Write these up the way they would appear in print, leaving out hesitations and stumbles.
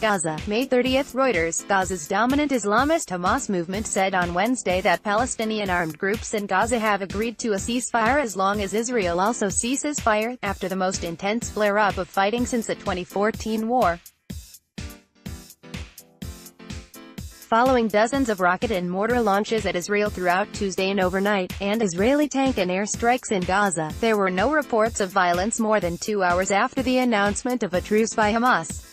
Gaza, May 30. Reuters, Gaza's dominant Islamist Hamas movement said on Wednesday that Palestinian armed groups in Gaza have agreed to a ceasefire as long as Israel also ceases fire, after the most intense flare-up of fighting since the 2014 war. Following dozens of rocket and mortar launches at Israel throughout Tuesday and overnight, and Israeli tank and air strikes in Gaza, there were no reports of violence more than 2 hours after the announcement of a truce by Hamas.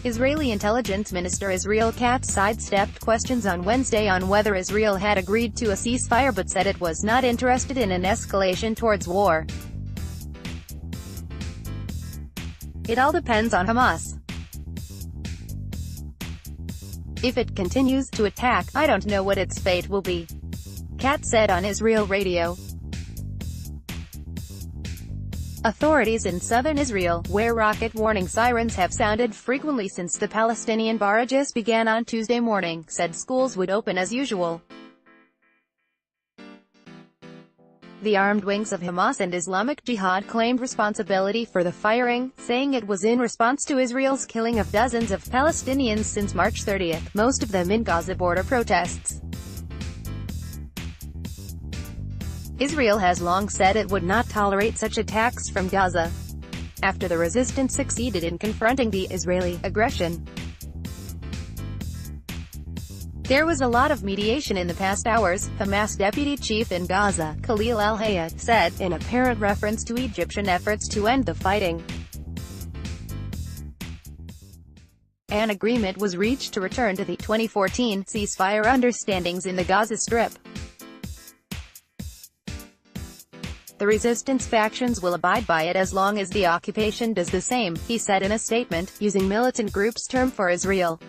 Israeli Intelligence Minister Israel Katz sidestepped questions on Wednesday on whether Israel had agreed to a ceasefire but said it was not interested in an escalation towards war. "It all depends on Hamas. If it continues to attack, I don't know what its fate will be," Katz said on Israel radio. Authorities in southern Israel, where rocket warning sirens have sounded frequently since the Palestinian barrages began on Tuesday morning, said schools would open as usual. The armed wings of Hamas and Islamic Jihad claimed responsibility for the firing, saying it was in response to Israel's killing of dozens of Palestinians since March 30, most of them in Gaza border protests. Israel has long said it would not tolerate such attacks from Gaza, after the resistance succeeded in confronting the Israeli aggression. "There was a lot of mediation in the past hours," Hamas deputy chief in Gaza, Khalil al-Hayat, said, in apparent reference to Egyptian efforts to end the fighting. An agreement was reached to return to the 2014 ceasefire understandings in the Gaza Strip. "The resistance factions will abide by it as long as the occupation does the same," he said in a statement, using militant groups' term for Israel.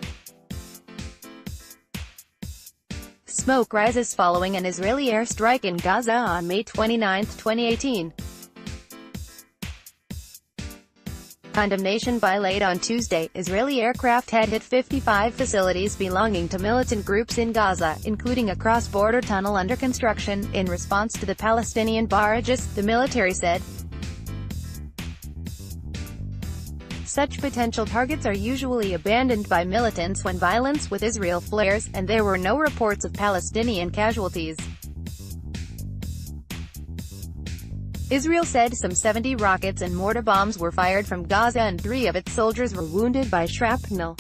Smoke rises following an Israeli airstrike in Gaza on May 29, 2018. Condemnation by late on Tuesday, Israeli aircraft had hit 55 facilities belonging to militant groups in Gaza, including a cross-border tunnel under construction, in response to the Palestinian barrages, the military said. Such potential targets are usually abandoned by militants when violence with Israel flares, and there were no reports of Palestinian casualties. Israel said some 70 rockets and mortar bombs were fired from Gaza and 3 of its soldiers were wounded by shrapnel.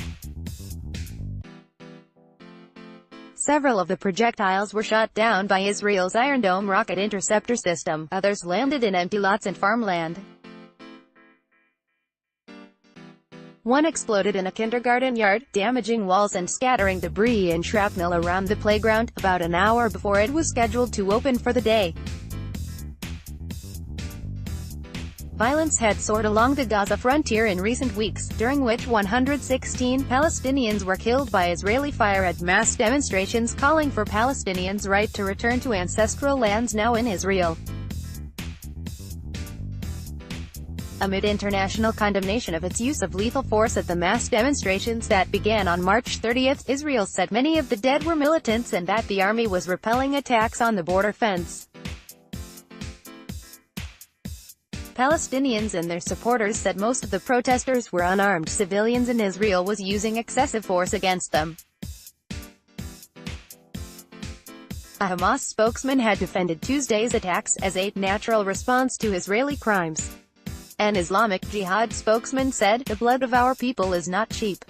Several of the projectiles were shot down by Israel's Iron Dome rocket interceptor system, others landed in empty lots and farmland. One exploded in a kindergarten yard, damaging walls and scattering debris and shrapnel around the playground, about an hour before it was scheduled to open for the day. Violence had soared along the Gaza frontier in recent weeks, during which 116 Palestinians were killed by Israeli fire at mass demonstrations calling for Palestinians' right to return to ancestral lands now in Israel. Amid international condemnation of its use of lethal force at the mass demonstrations that began on March 30, Israel said many of the dead were militants and that the army was repelling attacks on the border fence. Palestinians and their supporters said most of the protesters were unarmed civilians and Israel was using excessive force against them. A Hamas spokesman had defended Tuesday's attacks as a natural response to Israeli crimes. An Islamic Jihad spokesman said, "The blood of our people is not cheap."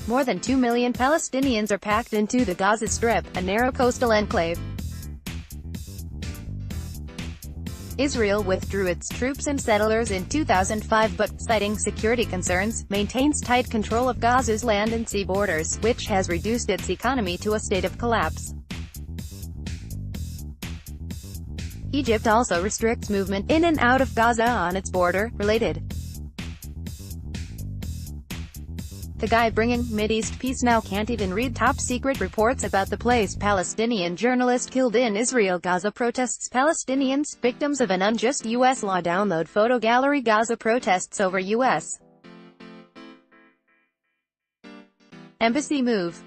More than 2 million Palestinians are packed into the Gaza Strip, a narrow coastal enclave. Israel withdrew its troops and settlers in 2005 but, citing security concerns, maintains tight control of Gaza's land and sea borders, which has reduced its economy to a state of collapse. Egypt also restricts movement in and out of Gaza on its border, related. The guy bringing Mideast peace now can't even read top-secret reports about the place. Palestinian journalist killed in Israel. Gaza protests. Palestinians, victims of an unjust U.S. law. Download photo gallery. Gaza protests over U.S. Embassy move.